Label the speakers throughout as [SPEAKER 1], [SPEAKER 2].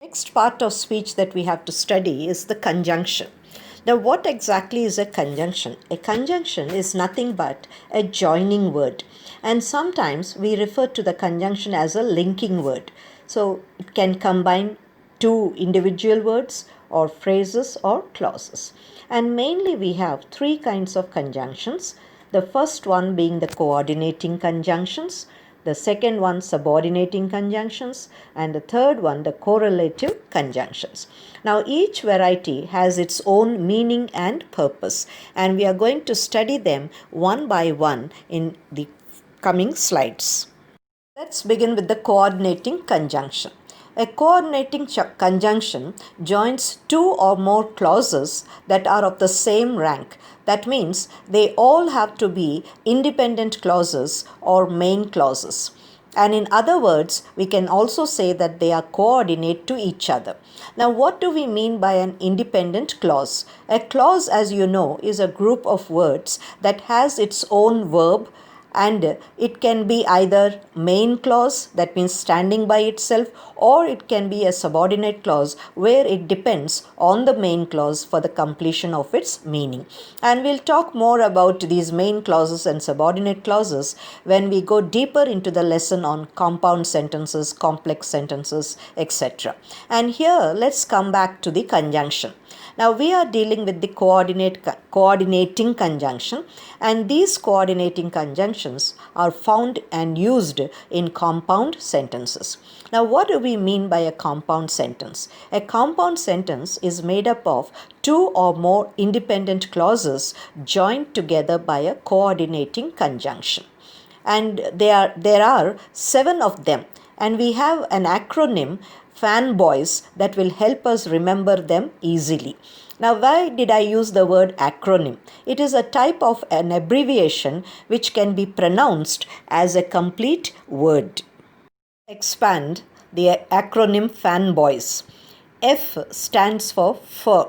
[SPEAKER 1] Next part of speech that we have to study is the conjunction. Now, what exactly is a conjunction? A conjunction is nothing but a joining word, and sometimes we refer to the conjunction as a linking word. So, it can combine two individual words or phrases or clauses. And mainly, we have three kinds of conjunctions. The first one being the coordinating conjunctions, the second one subordinating conjunctions, and the third one the correlative conjunctions. Now each variety has its own meaning and purpose, and we are going to study them one by one in the coming slides. Let's begin with the coordinating conjunction. A coordinating conjunction joins two or more clauses that are of the same rank. That means they all have to be independent clauses or main clauses. And in other words, we can also say that they are coordinate to each other. Now, what do we mean by an independent clause? A clause, as you know, is a group of words that has its own verb, and it can be either main clause, that means standing by itself, or it can be a subordinate clause where it depends on the main clause for the completion of its meaning. And we'll talk more about these main clauses and subordinate clauses when we go deeper into the lesson on compound sentences, complex sentences, etc. And here let's come back to the conjunction. Now we are dealing with the coordinating conjunction, and these coordinating conjunctions are found and used in compound sentences. Now what do we mean by a compound sentence? A compound sentence is made up of two or more independent clauses joined together by a coordinating conjunction. And there are 7 of them, and we have an acronym fanboys that will help us remember them easily. Now, why did I use the word acronym? It is a type of an abbreviation which can be pronounced as a complete word. Expand the acronym fanboys. F stands for fur,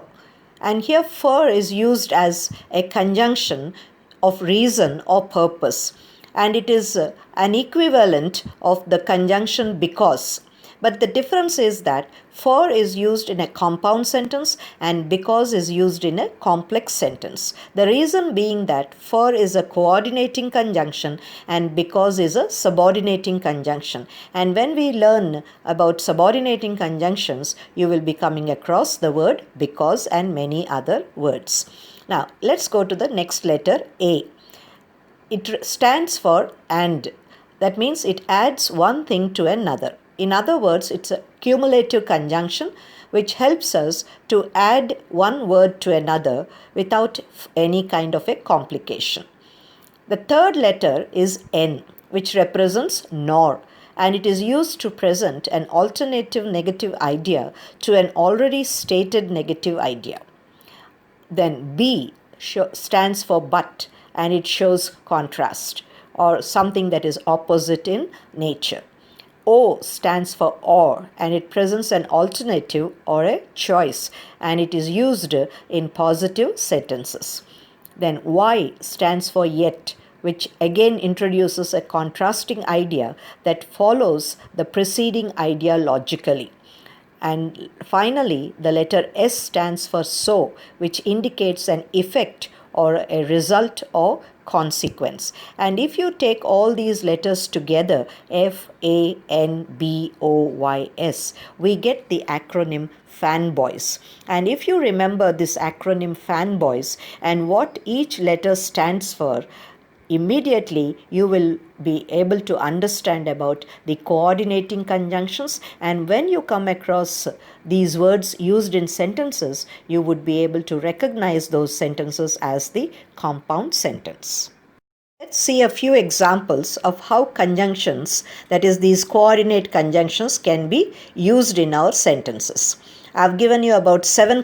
[SPEAKER 1] and here fur is used as a conjunction of reason or purpose, and it is an equivalent of the conjunction because. But the difference is that for is used in a compound sentence and because is used in a complex sentence. The reason being that for is a coordinating conjunction and because is a subordinating conjunction. And when we learn about subordinating conjunctions, you will be coming across the word because and many other words. Now, let's go to the next letter, A. It stands for and. That means it adds one thing to another. In other words, it's a cumulative conjunction which helps us to add one word to another without any kind of a complication. The third letter is N, which represents nor, and it is used to present an alternative negative idea to an already stated negative idea. Then B stands for but, and it shows contrast or something that is opposite in nature. O stands for or, and it presents an alternative or a choice, and it is used in positive sentences. Then Y stands for yet, which again introduces a contrasting idea that follows the preceding idea logically. And finally, the letter S stands for so, which indicates an effect or a result or consequence. And if you take all these letters together, FANBOYS, we get the acronym fanboys. And if you remember this acronym fanboys and what each letter stands for, immediately you will be able to understand about the coordinating conjunctions, and when you come across these words used in sentences, you would be able to recognize those sentences as the compound sentence. Let's see a few examples of how conjunctions, that is these coordinate conjunctions, can be used in our sentences. I've given you about seven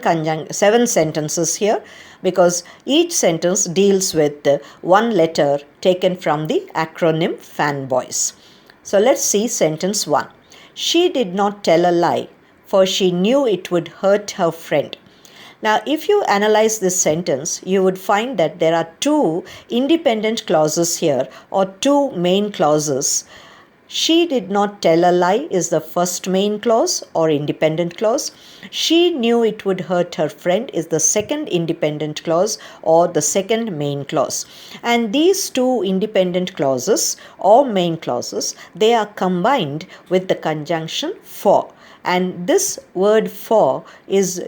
[SPEAKER 1] sentences here because each sentence deals with one letter taken from the acronym fanboys. So let's see sentence 1. She did not tell a lie, for she knew it would hurt her friend. Now, if you analyze this sentence, you would find that there are two independent clauses here, or two main clauses, She did not tell a lie is the first main clause or independent clause. She knew it would hurt her friend is the second independent clause or the second main clause. And these two independent clauses or main clauses, they are combined with the conjunction for. And this word for is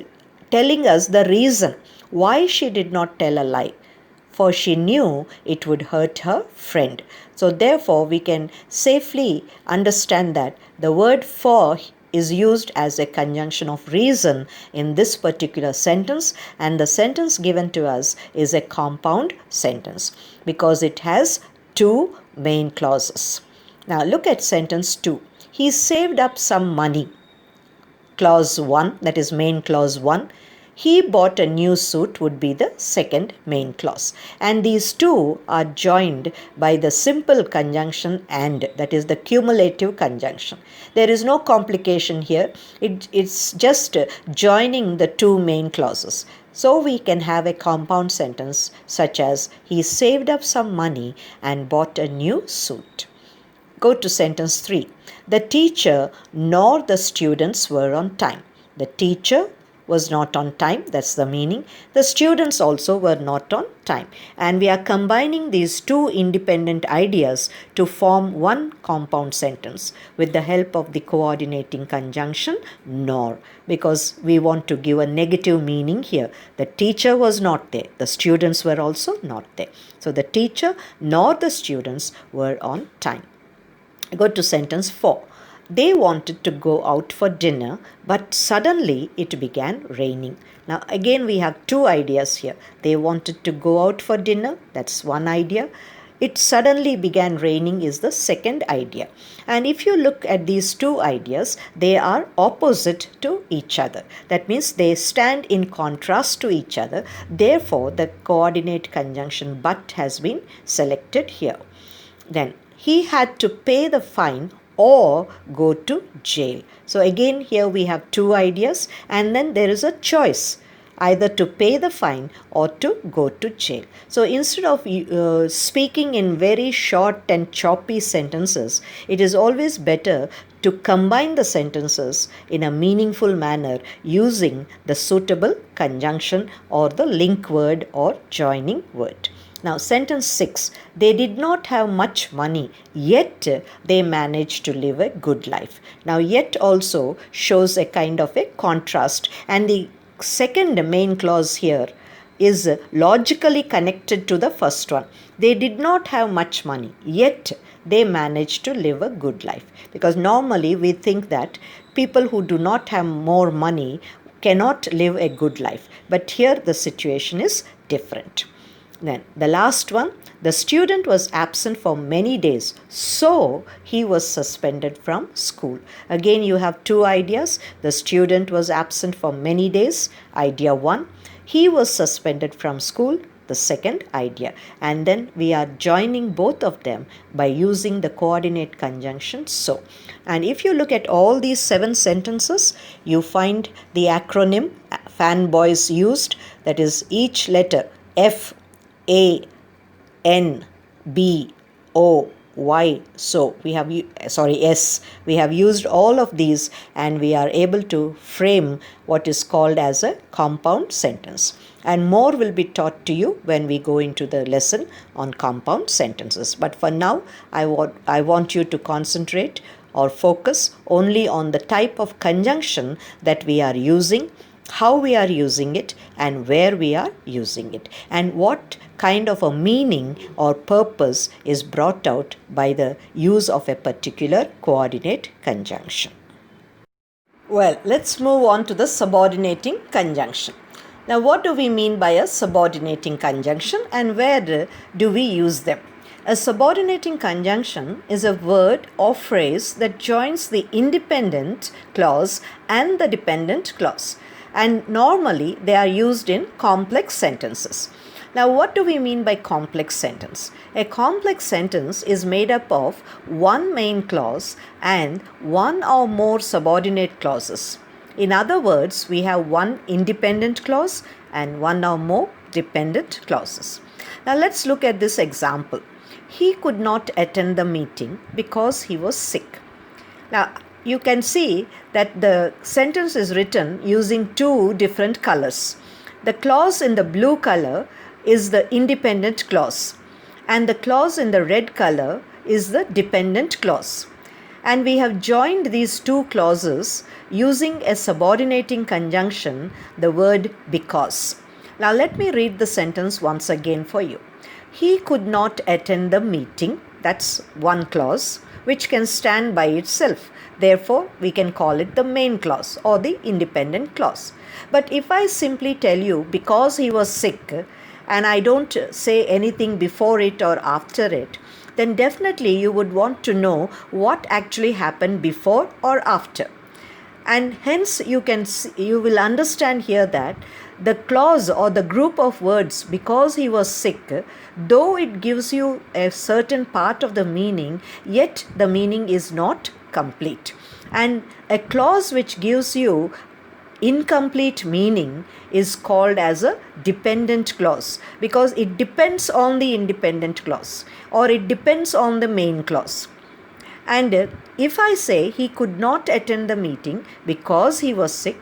[SPEAKER 1] telling us the reason why she did not tell a lie, for she knew it would hurt her friend. So, therefore, we can safely understand that the word for is used as a conjunction of reason in this particular sentence, and the sentence given to us is a compound sentence because it has two main clauses. Now, look at sentence 2. He saved up some money. Clause 1, that is main clause 1. He bought a new suit would be the second main clause. And these two are joined by the simple conjunction and, that is the cumulative conjunction. There is no complication here. It's just joining the two main clauses. So we can have a compound sentence such as, he saved up some money and bought a new suit. Go to sentence 3. The teacher nor the students were on time. The teacher was not on time, that's the meaning. The students also were not on time. And we are combining these two independent ideas to form one compound sentence with the help of the coordinating conjunction nor, because we want to give a negative meaning here. The teacher was not there. The students were also not there. So the teacher nor the students were on time. Go to sentence 4. They wanted to go out for dinner, but suddenly it began raining. Now, again, we have two ideas here. They wanted to go out for dinner, that's one idea. It suddenly began raining is the second idea. And if you look at these two ideas, they are opposite to each other. That means they stand in contrast to each other. Therefore, the coordinate conjunction but has been selected here. Then, he had to pay the fine or go to jail. So again here we have two ideas and then there is a choice, either to pay the fine or to go to jail. So instead of speaking in very short and choppy sentences, it is always better to combine the sentences in a meaningful manner using the suitable conjunction or the link word or joining word. Now, sentence 6. They did not have much money, yet they managed to live a good life. Now, yet also shows a kind of a contrast, and the second main clause here is logically connected to the first one. They did not have much money, yet they managed to live a good life. Because normally we think that people who do not have more money cannot live a good life. But here the situation is different. Then the last one, the student was absent for many days, so he was suspended from school. Again, you have two ideas. The student was absent for many days, idea 1. He was suspended from school, the second idea. And then we are joining both of them by using the coordinate conjunction so. And if you look at all these 7 sentences, you find the acronym fanboys used, that is each letter F, A, N, B, O, Y. So we have, S. We have used all of these and we are able to frame what is called as a compound sentence. And more will be taught to you when we go into the lesson on compound sentences. But for now, I want you to concentrate or focus only on the type of conjunction that we are using, how we are using it, and where we are using it, and what kind of a meaning or purpose is brought out by the use of a particular coordinate conjunction. Well, let's move on to the subordinating conjunction. Now, what do we mean by a subordinating conjunction and where do we use them? A subordinating conjunction is a word or phrase that joins the independent clause and the dependent clause. And normally they are used in complex sentences. Now, what do we mean by complex sentence? A complex sentence is made up of one main clause and one or more subordinate clauses. In other words, we have one independent clause and one or more dependent clauses. Now, let's look at this example. He could not attend the meeting because he was sick. Now, you can see that the sentence is written using two different colors. The clause in the blue color is the independent clause, and the clause in the red color is the dependent clause. And we have joined these two clauses using a subordinating conjunction, the word because. Now, let me read the sentence once again for you. He could not attend the meeting. That's one clause which can stand by itself. Therefore, we can call it the main clause or the independent clause. But if I simply tell you because he was sick and I don't say anything before it or after it, then definitely you would want to know what actually happened before or after. And hence you will understand here that the clause or the group of words because he was sick, though it gives you a certain part of the meaning, yet the meaning is not complete. And a clause which gives you incomplete meaning is called as a dependent clause because it depends on the independent clause or it depends on the main clause. And if I say he could not attend the meeting because he was sick,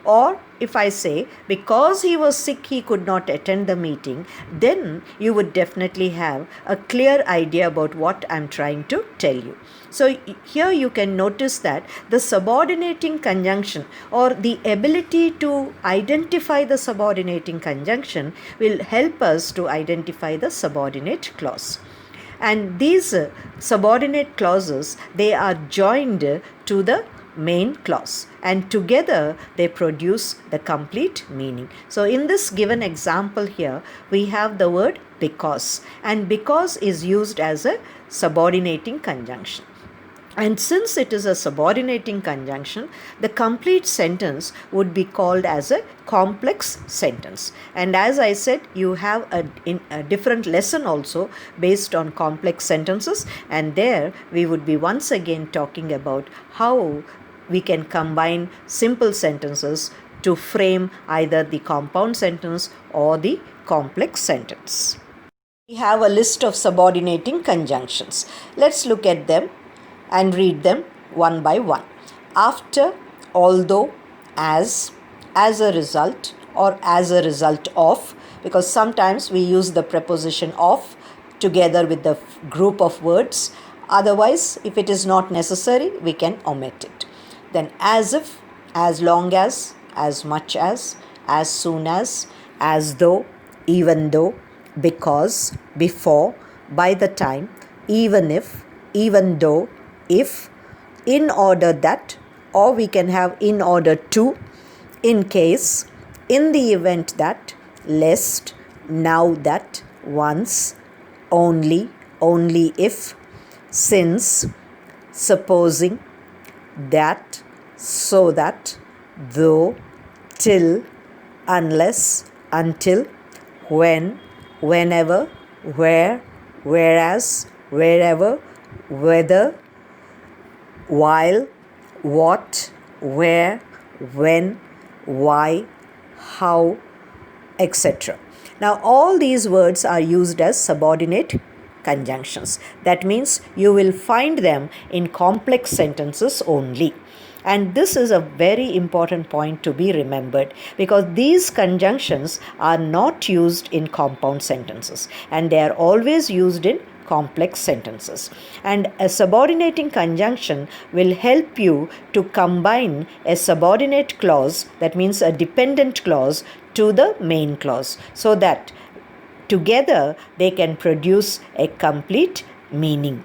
[SPEAKER 1] or if I say because he was sick he could not attend the meeting, then you would definitely have a clear idea about what I'm trying to tell you. So here you can notice that the subordinating conjunction or the ability to identify the subordinating conjunction will help us to identify the subordinate clause. And these subordinate clauses, they are joined to the main clause and together they produce the complete meaning. So in this given example here, we have the word because, and because is used as a subordinating conjunction. And since it is a subordinating conjunction, the complete sentence would be called as a complex sentence. And as I said, you have a different lesson also based on complex sentences. And there we would be once again talking about how we can combine simple sentences to frame either the compound sentence or the complex sentence. We have a list of subordinating conjunctions. Let's look at them and read them one by one. After, although, as a result, or as a result of, because sometimes we use the preposition of together with the group of words. Otherwise, if it is not necessary, we can omit it. Then as if, as long as much as soon as though, even though, because, before, by the time, even if, even though, if, in order that, or we can have in order to, in case, in the event that, lest, now that, once, only if, since, supposing, that, so that, though, till, unless, until, when, whenever, where, whereas, wherever, whether, while, what, where, when, why, how, etc. Now, all these words are used as subordinate conjunctions. That means you will find them in complex sentences only. And this is a very important point to be remembered because these conjunctions are not used in compound sentences and they are always used in complex sentences. And a subordinating conjunction will help you to combine a subordinate clause, that means a dependent clause, to the main clause so that together they can produce a complete meaning.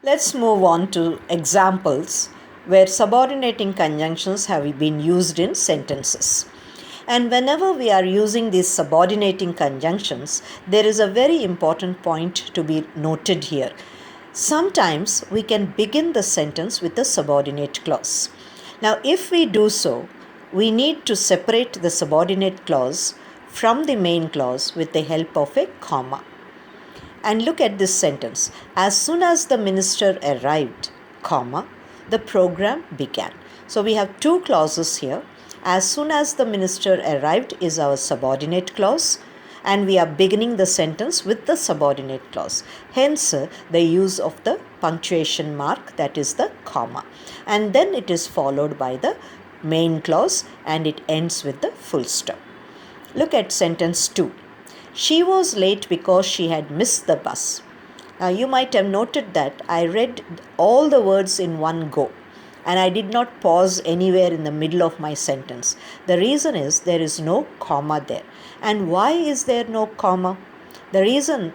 [SPEAKER 1] Let's move on to examples where subordinating conjunctions have been used in sentences. And whenever we are using these subordinating conjunctions, there is a very important point to be noted here. Sometimes we can begin the sentence with a subordinate clause. Now, if we do so, we need to separate the subordinate clause from the main clause with the help of a comma. And look at this sentence. As soon as the minister arrived, comma, the program began. So we have two clauses here. As soon as the minister arrived is our subordinate clause, and we are beginning the sentence with the subordinate clause. Hence, the use of the punctuation mark, that is the comma. And then it is followed by the main clause and it ends with the full stop. Look at sentence 2. She was late because she had missed the bus. Now you might have noted that I read all the words in one go and I did not pause anywhere in the middle of my sentence. The reason is there is no comma there. And why is there no comma? The reason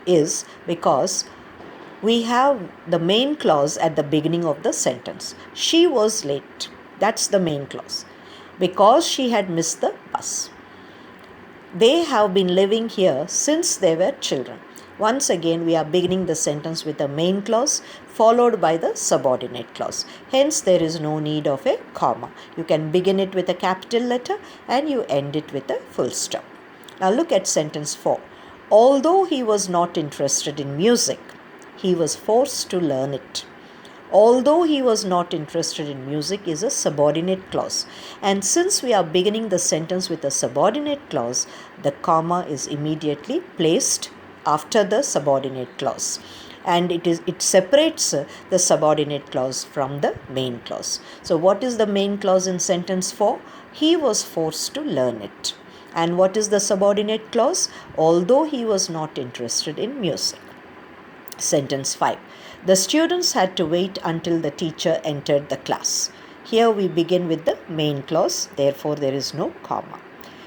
[SPEAKER 1] is because we have the main clause at the beginning of the sentence. She was late. That's the main clause. Because she had missed the bus. They have been living here since they were children. Once again, we are beginning the sentence with the main clause followed by the subordinate clause. Hence, there is no need of a comma. You can begin it with a capital letter and you end it with a full stop. Now look at sentence 4. Although he was not interested in music, he was forced to learn it. Although he was not interested in music is a subordinate clause. And since we are beginning the sentence with a subordinate clause, the comma is immediately placed after the subordinate clause. And it separates the subordinate clause from the main clause. So what is the main clause in sentence 4? He was forced to learn it. And what is the subordinate clause? Although he was not interested in music. Sentence 5. The students had to wait until the teacher entered the class. Here we begin with the main clause, therefore there is no comma.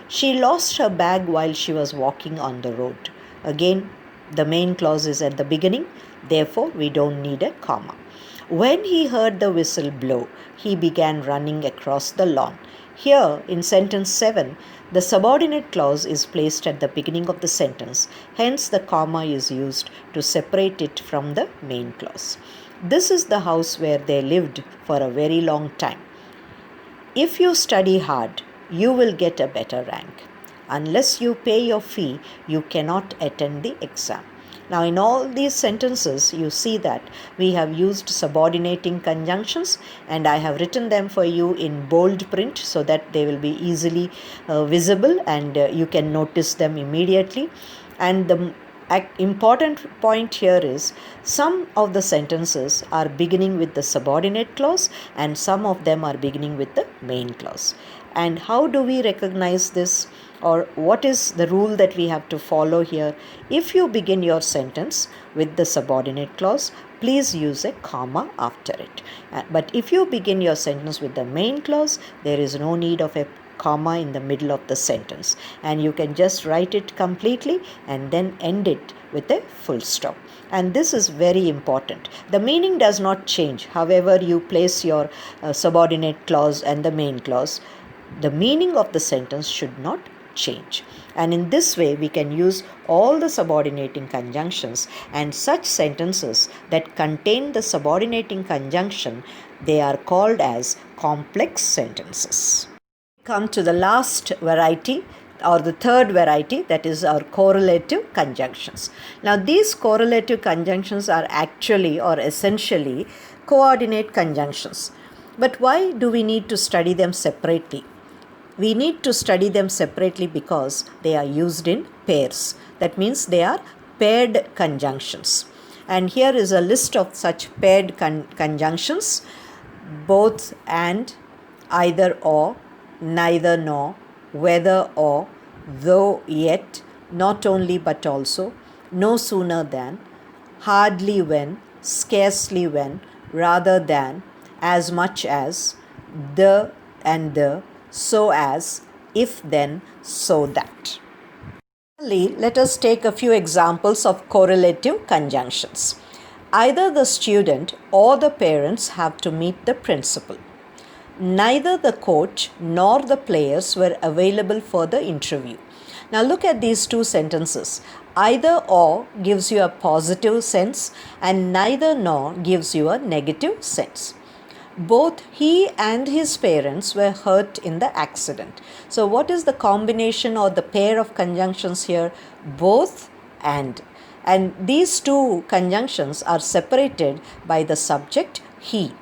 [SPEAKER 1] She lost her bag while she was walking on the road. Again, the main clause is at the beginning, therefore we don't need a comma. When he heard the whistle blow, he began running across the lawn. Here in sentence 7, the subordinate clause is placed at the beginning of the sentence. Hence, the comma is used to separate it from the main clause. This is the house where they lived for a very long time. If you study hard, you will get a better rank. Unless you pay your fee, you cannot attend the exam. Now, in all these sentences, you see that we have used subordinating conjunctions, and I have written them for you in bold print so that they will be easily visible and you can notice them immediately. And the important point here is some of the sentences are beginning with the subordinate clause and some of them are beginning with the main clause. And how do we recognize this? Or what is the rule that we have to follow here? If you begin your sentence with the subordinate clause, please use a comma after it. But if you begin your sentence with the main clause, there is no need of a comma in the middle of the sentence. And you can just write it completely and then end it with a full stop. And this is very important. The meaning does not change. However, you place your subordinate clause and the main clause, the meaning of the sentence should not change. And in this way, we can use all the subordinating conjunctions, and such sentences that contain the subordinating conjunction, they are called as complex sentences. Come to the last variety, or the third variety, that is our correlative conjunctions. Now, these correlative conjunctions are actually or essentially coordinate conjunctions. But why do we need to study them separately? We need to study them separately because they are used in pairs. That means they are paired conjunctions. And here is a list of such paired conjunctions: both and, either or, neither nor, whether or, though yet, not only but also, no sooner than, hardly when, scarcely when, rather than, as much as, the and the, so as, if then, so that. Finally, let us take a few examples of correlative conjunctions. Either the student or the parents have to meet the principal. Neither the coach nor the players were available for the interview. Now look at these two sentences. Either or gives you a positive sense and neither nor gives you a negative sense. Both he and his parents were hurt in the accident. So what is the combination or the pair of conjunctions here? Both and. And these two conjunctions are separated by the subject he.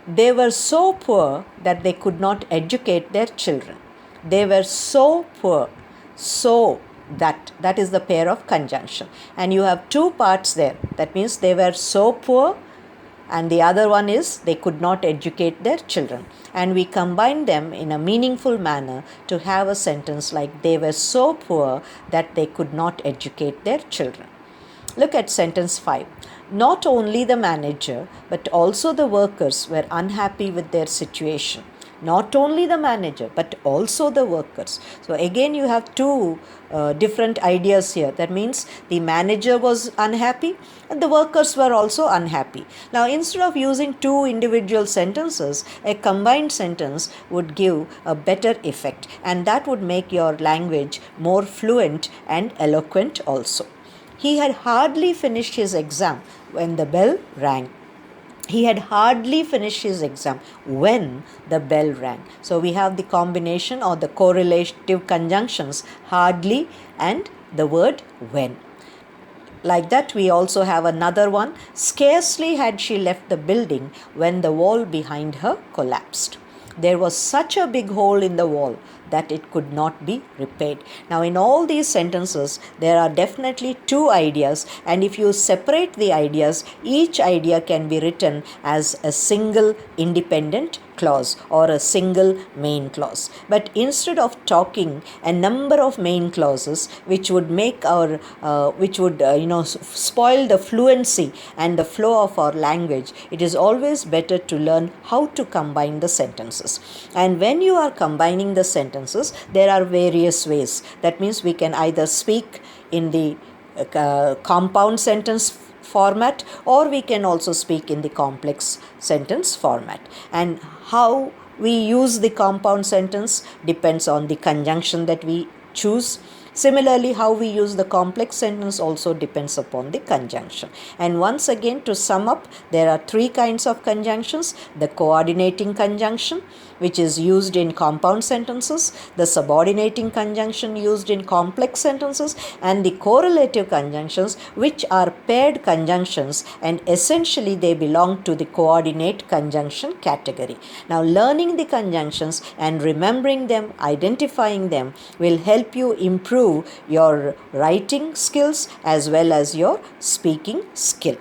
[SPEAKER 1] They were so poor that they could not educate their children. They were so poor. So That is the pair of conjunction. And you have two parts there. That means they were so poor, and the other one is they could not educate their children. And we combine them in a meaningful manner to have a sentence like they were so poor that they could not educate their children. Look at sentence 5. Not only the manager but also the workers were unhappy with their situation. Not only the manager but also the workers. So again you have two different ideas here. That means the manager was unhappy and the workers were also unhappy. Now instead of using two individual sentences, a combined sentence would give a better effect, and that would make your language more fluent and eloquent also. He had hardly finished his exam when the bell rang. He had hardly finished his exam when the bell rang. So we have the combination or the correlative conjunctions hardly and the word when. Like that, we also have another one. Scarcely had she left the building when the wall behind her collapsed. There was such a big hole in the wall that it could not be repaired. Now, in all these sentences, there are definitely two ideas, and if you separate the ideas, each idea can be written as a single independent clause or a single main clause. But instead of talking a number of main clauses, which would make our spoil the fluency and the flow of our language, it is always better to learn how to combine the sentences. And when you are combining the sentences, there are various ways. That means we can either speak in the compound sentence format, or we can also speak in the complex sentence format. And how we use the compound sentence depends on the conjunction that we choose. Similarly, how we use the complex sentence also depends upon the conjunction. And once again, to sum up, there are three kinds of conjunctions: the coordinating conjunction, which is used in compound sentences, the subordinating conjunction used in complex sentences, and the correlative conjunctions, which are paired conjunctions, and essentially they belong to the coordinate conjunction category. Now, learning the conjunctions and remembering them, identifying them, will help you improve your writing skills as well as your speaking skill.